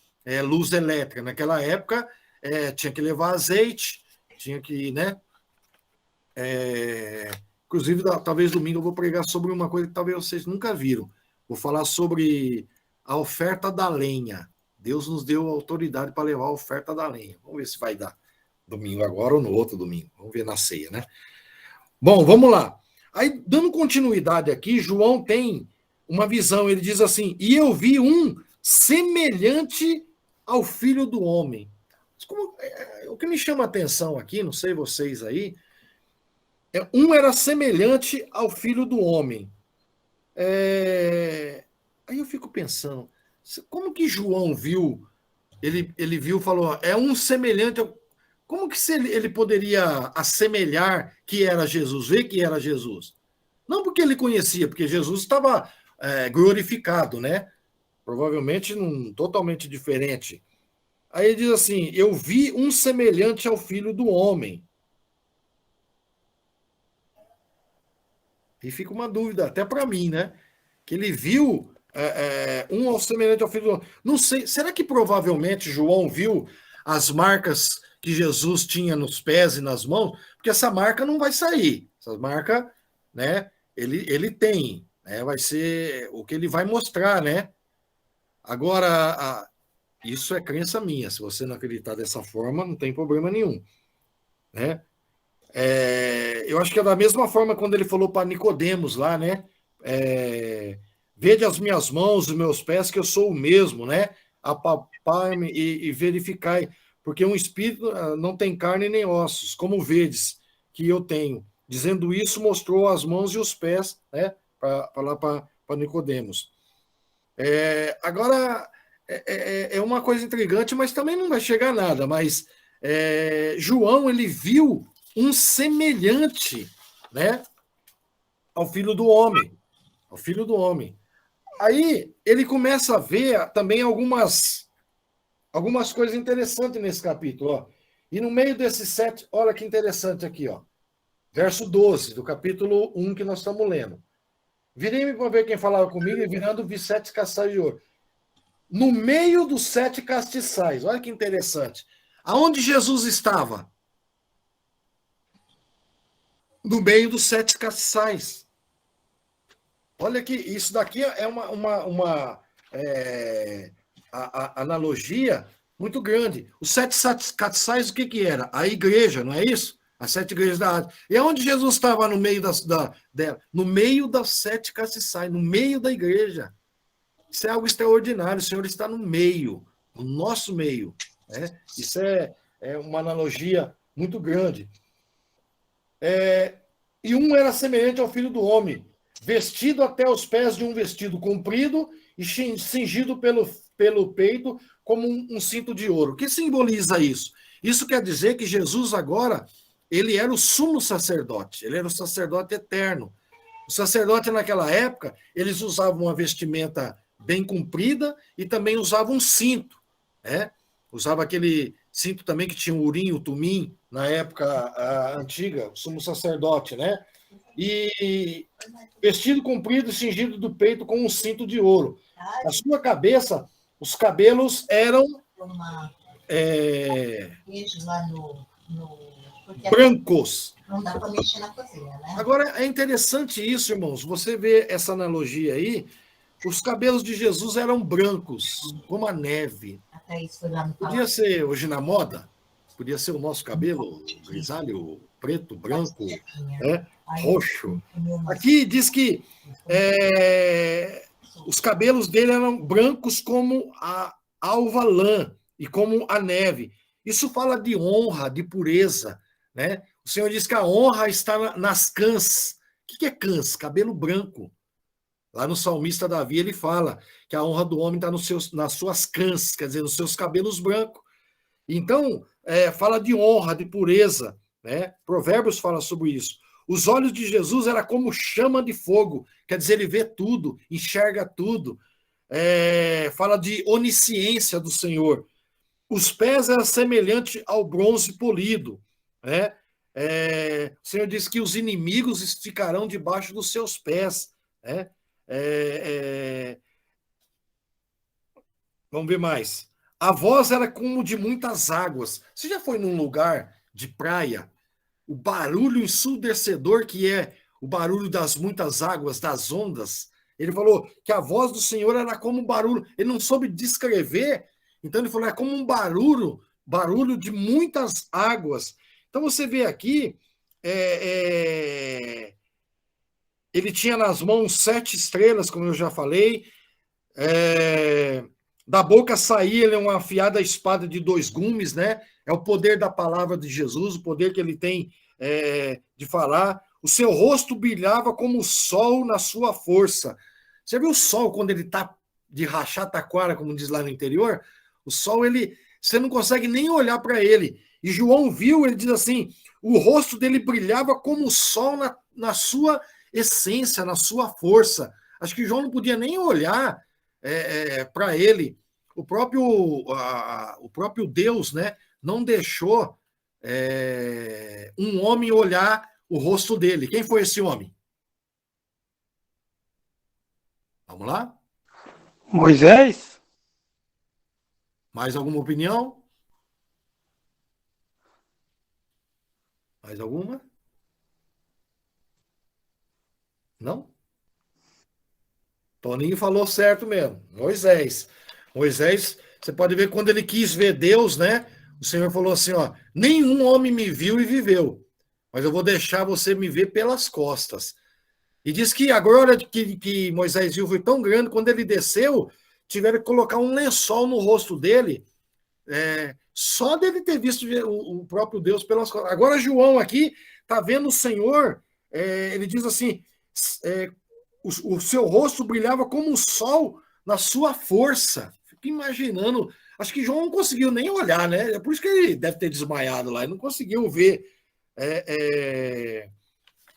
luz elétrica. Naquela época tinha que levar azeite, tinha que, né? Inclusive, talvez domingo eu vou pregar sobre uma coisa que talvez vocês nunca viram. Vou falar sobre a oferta da lenha. Deus nos deu autoridade para levar a oferta da lenha. Vamos ver se vai dar domingo agora ou no outro domingo. Vamos ver na ceia, né? Bom, vamos lá. Aí, dando continuidade aqui, João tem uma visão. Ele diz assim, e eu vi um semelhante ao Filho do Homem. O que me chama a atenção aqui, não sei vocês aí, um era semelhante ao Filho do Homem. Aí eu fico pensando, como que João viu? Ele viu, falou, é um semelhante ao... Como que ele poderia assemelhar que era Jesus, ver que era Jesus? Não porque ele conhecia, porque Jesus estava glorificado, né? Provavelmente totalmente diferente. Aí ele diz assim, eu vi um semelhante ao Filho do Homem. E fica uma dúvida, até para mim, né? Que ele viu um semelhante ao Filho do Homem. Não sei, será que provavelmente João viu as marcas que Jesus tinha nos pés e nas mãos? Porque essa marca não vai sair. Essa marca, né? Ele tem, né? Vai ser o que ele vai mostrar, né? Agora, isso é crença minha. Se você não acreditar dessa forma, não tem problema nenhum, né? Eu acho que é da mesma forma quando ele falou para Nicodemos lá, né? Vede as minhas mãos, os meus pés, que eu sou o mesmo, né? Apalpai-me e verificai, porque um espírito não tem carne nem ossos, como vedes que eu tenho. Dizendo isso, mostrou as mãos e os pés, né? Para Nicodemos. Agora, é uma coisa intrigante, mas também não vai chegar a nada. Mas João, ele viu um semelhante, né, ao Filho do Homem. Ao Filho do Homem. Aí ele começa a ver também algumas coisas interessantes nesse capítulo. Ó. E no meio desses 7, olha que interessante aqui, ó. Verso 12 do capítulo 1 que nós estamos lendo. Virei-me para ver quem falava comigo e virando vi 7 castiçais de ouro. No meio dos 7 castiçais, olha que interessante. Aonde Jesus estava? No meio dos 7 castiçais. Olha que isso daqui é uma analogia muito grande. Os 7 castiçais, o que era? A igreja, não é isso? As 7 igrejas da Ásia. E onde Jesus estava no meio no meio das 7 castiçais, no meio da igreja. Isso é algo extraordinário. O Senhor está no meio, no nosso meio. Né? Isso é uma analogia muito grande. E um era semelhante ao Filho do Homem, vestido até os pés de um vestido comprido e cingido pelo peito como um cinto de ouro. O que simboliza isso? Isso quer dizer que Jesus agora, ele era o sumo sacerdote, ele era o sacerdote eterno. O sacerdote naquela época, eles usavam uma vestimenta bem comprida e também usavam um cinto, né? Usava aquele cinto também que tinha o urim, o tumim, na época antiga, o sumo sacerdote, né? E vestido comprido e cingido do peito com um cinto de ouro. A sua cabeça, os cabelos eram brancos. Não dá para mexer na cozinha, né? Agora, é interessante isso, irmãos. Você vê essa analogia aí, os cabelos de Jesus eram brancos, como a neve. Até isso foi lá no Podia ser hoje na moda, podia ser o nosso cabelo grisalho, preto, branco, né? Roxo. Aqui diz que os cabelos dele eram brancos como a alva lã e como a neve. Isso fala de honra, de pureza, né? O Senhor diz que a honra está nas cãs. O que é cãs? Cabelo branco. Lá no salmista Davi ele fala que a honra do homem está nas suas cãs, quer dizer, nos seus cabelos brancos. Então, fala de honra, de pureza, né? Provérbios fala sobre isso. Os olhos de Jesus era como chama de fogo, quer dizer, ele vê tudo, enxerga tudo. Fala de onisciência do Senhor. Os pés eram semelhantes ao bronze polido, né? O Senhor diz que os inimigos ficarão debaixo dos seus pés, né? Vamos ver mais. A voz era como de muitas águas. Você já foi num lugar de praia? O barulho ensurdecedor que é o barulho das muitas águas, das ondas. Ele falou que a voz do Senhor era como um barulho. Ele não soube descrever, então ele falou, é como um barulho de muitas águas. Então você vê aqui, ele tinha nas mãos 7 estrelas, como eu já falei, da boca saía uma afiada espada de 2 gumes, né? É o poder da palavra de Jesus, o poder que ele tem de falar. O seu rosto brilhava como o sol na sua força. Você viu o sol quando ele está de rachar taquara, como diz lá no interior? O sol, você não consegue nem olhar para ele. E João viu, ele diz assim, o rosto dele brilhava como o sol na sua essência, na sua força. Acho que João não podia nem olhar para ele. O próprio Deus, né, não deixou um homem olhar o rosto dele. Quem foi esse homem? Vamos lá? Moisés? Mais alguma opinião? Mais alguma? Não? Toninho falou certo mesmo. Moisés. Moisés, você pode ver quando ele quis ver Deus, né? O Senhor falou assim, ó, nenhum homem me viu e viveu, mas eu vou deixar você me ver pelas costas. E diz que a glória que Moisés viu foi tão grande, quando ele desceu, tiveram que colocar um lençol no rosto dele, só dele ter visto o próprio Deus pelas costas. Agora João aqui está vendo o Senhor, ele diz assim, o seu rosto brilhava como o sol na sua força. Fico imaginando, acho que João não conseguiu nem olhar, né? É por isso que ele deve ter desmaiado lá, ele não conseguiu ver.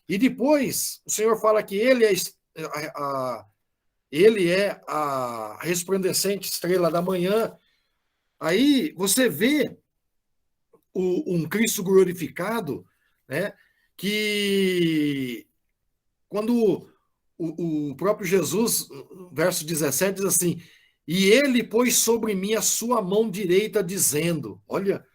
E depois o Senhor fala que ele é a resplandecente estrela da manhã. Aí você vê um Cristo glorificado, né? Que quando o próprio Jesus, verso 17, diz assim, e ele pôs sobre mim a sua mão direita, dizendo, olha,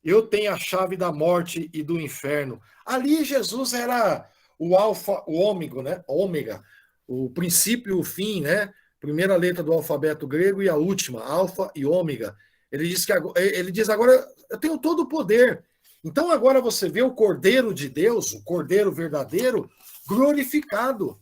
eu tenho a chave da morte e do inferno. Ali Jesus era o alfa, o ômega, né? Ômega, o princípio e o fim, né? Primeira letra do alfabeto grego e a última, alfa e ômega. Ele diz agora, eu tenho todo o poder. Então agora você vê o Cordeiro de Deus, o Cordeiro verdadeiro, glorificado.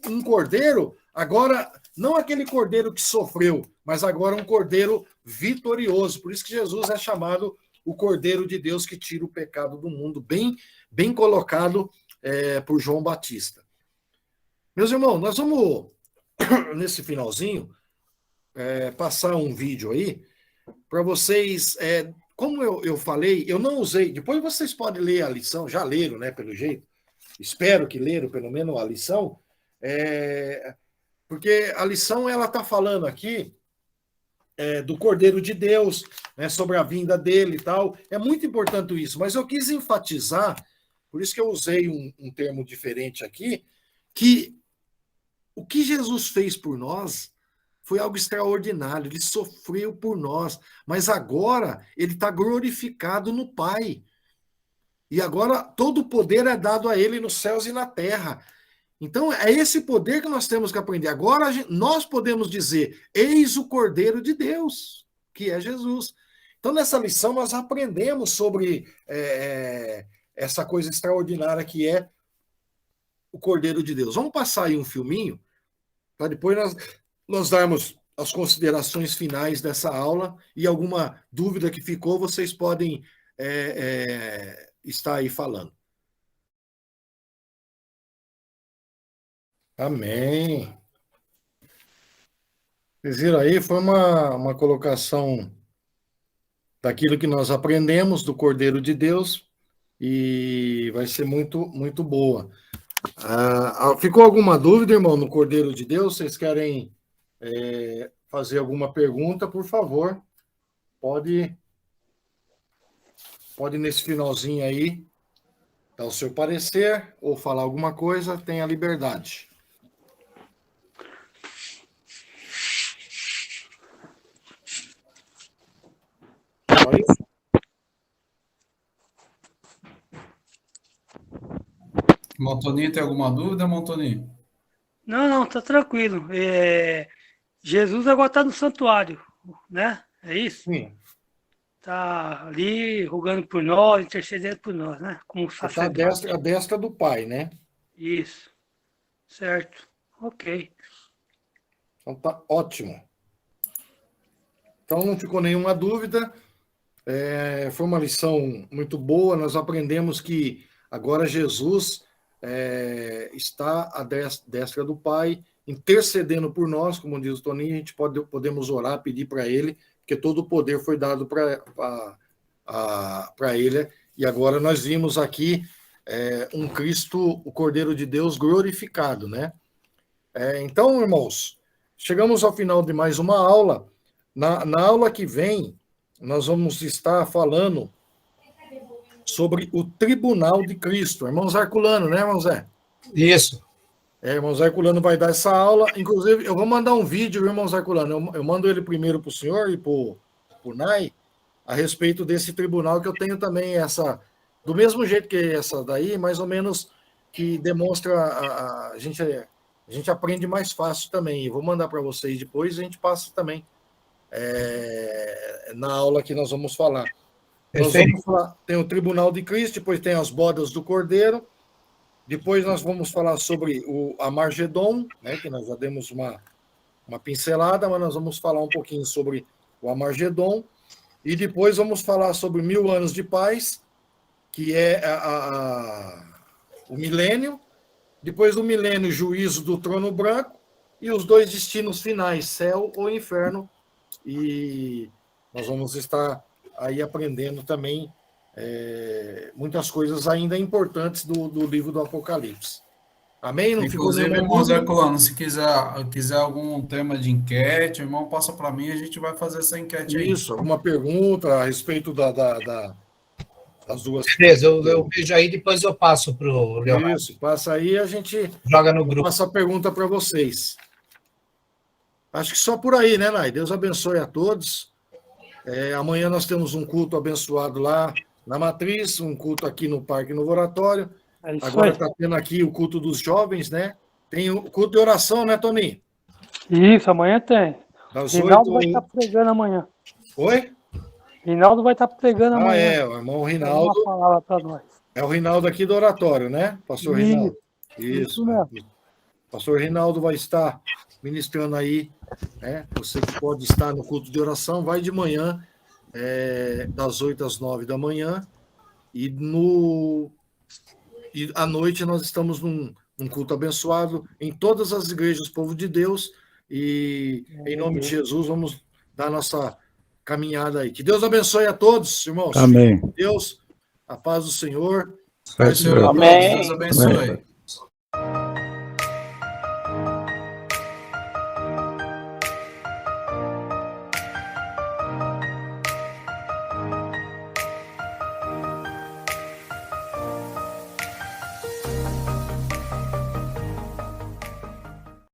Um Cordeiro, agora, não aquele Cordeiro que sofreu, mas agora um Cordeiro vitorioso. Por isso que Jesus é chamado o Cordeiro de Deus que tira o pecado do mundo, bem colocado por João Batista. Meus irmãos, nós vamos, nesse finalzinho, passar um vídeo aí, para vocês, como eu falei, eu não usei, depois vocês podem ler a lição, já leram, né, pelo jeito, espero que leram pelo menos a lição, porque a lição, ela está falando aqui do Cordeiro de Deus, né, sobre a vinda dele e tal. É muito importante isso, mas eu quis enfatizar, por isso que eu usei um termo diferente aqui, que o que Jesus fez por nós foi algo extraordinário, ele sofreu por nós, mas agora ele está glorificado no Pai. E agora todo o poder é dado a ele nos céus e na terra. Então, é esse poder que nós temos que aprender. Agora, nós podemos dizer, eis o Cordeiro de Deus, que é Jesus. Então, nessa lição, nós aprendemos sobre essa coisa extraordinária que é o Cordeiro de Deus. Vamos passar aí um filminho, para depois nós darmos as considerações finais dessa aula, e alguma dúvida que ficou, vocês podem estar aí falando. Amém. Vocês viram aí? Foi uma colocação daquilo que nós aprendemos do Cordeiro de Deus, e vai ser muito, muito boa. Ficou alguma dúvida, irmão, no Cordeiro de Deus? Vocês querem fazer alguma pergunta? Por favor, pode nesse finalzinho aí dar o seu parecer ou falar alguma coisa, tenha liberdade. Montoni, tem alguma dúvida, Montoni? Não, tá tranquilo. Jesus agora está no santuário, né? É isso? Sim. Está ali rogando por nós, intercedendo por nós, né? Como sacerdote. Está à destra do Pai, né? Isso. Certo. Ok. Então tá ótimo. Então não ficou nenhuma dúvida. Foi uma lição muito boa. Nós aprendemos que agora Jesus está à destra do Pai, intercedendo por nós, como diz o Toninho. A gente podemos orar, pedir para Ele, porque todo o poder foi dado para Ele. E agora nós vimos aqui um Cristo, o Cordeiro de Deus, glorificado, né? Então, irmãos, chegamos ao final de mais uma aula. Na aula que vem, nós vamos estar falando sobre o Tribunal de Cristo. Irmão Zé Herculano, né, irmão Zé? Isso. Irmão Zé Herculano vai dar essa aula. Inclusive, eu vou mandar um vídeo, irmão Zé Herculano. Eu mando ele primeiro para o senhor e para o Nai, a respeito desse tribunal, que eu tenho também essa, do mesmo jeito que essa daí, mais ou menos, que demonstra a gente aprende mais fácil também. Eu vou mandar para vocês depois, a gente passa também na aula que nós vamos falar. Nós vamos falar, tem o Tribunal de Cristo, depois tem as bodas do Cordeiro, depois nós vamos falar sobre o Amargedon, né, que nós já demos uma pincelada, mas nós vamos falar um pouquinho sobre o Amargedon, e depois vamos falar sobre 1000 anos de paz, que é o milênio, depois do milênio, juízo do trono branco, e os 2 destinos finais, céu ou inferno, e nós vamos estar aí aprendendo também muitas coisas ainda importantes do livro do Apocalipse. Amém? Não ficou Inclusive, nenhuma irmão Zé dúvida? Herculano, se quiser algum tema de enquete, o irmão passa para mim e a gente vai fazer essa enquete aí. Isso, alguma pergunta a respeito das duas... Beleza, eu vejo aí, depois eu passo para o Leonardo. Isso, passa aí, a gente Joga no grupo. passa a pergunta para vocês. Acho que só por aí, né, Nai? Deus abençoe a todos. Amanhã nós temos um culto abençoado lá na Matriz, um culto aqui no Parque Novo Oratório. Agora está tendo aqui o culto dos jovens, né? Tem o culto de oração, né, Toninho? Isso, amanhã tem. Das Rinaldo 8... vai estar pregando amanhã. Oi? Rinaldo vai estar pregando amanhã. O irmão Rinaldo. Uma palavra para nós. É o Rinaldo aqui do oratório, né? Pastor Rinaldo. Isso mesmo. Pastor Rinaldo vai estar ministrando aí, né? Você que pode estar no culto de oração, vai de manhã, das 8 às 9 da manhã, e à noite nós estamos num culto abençoado em todas as igrejas, povo de Deus, e em nome de Jesus vamos dar nossa caminhada aí. Que Deus abençoe a todos, irmãos. Amém. Deus, a paz do Senhor. Amém. Deus abençoe.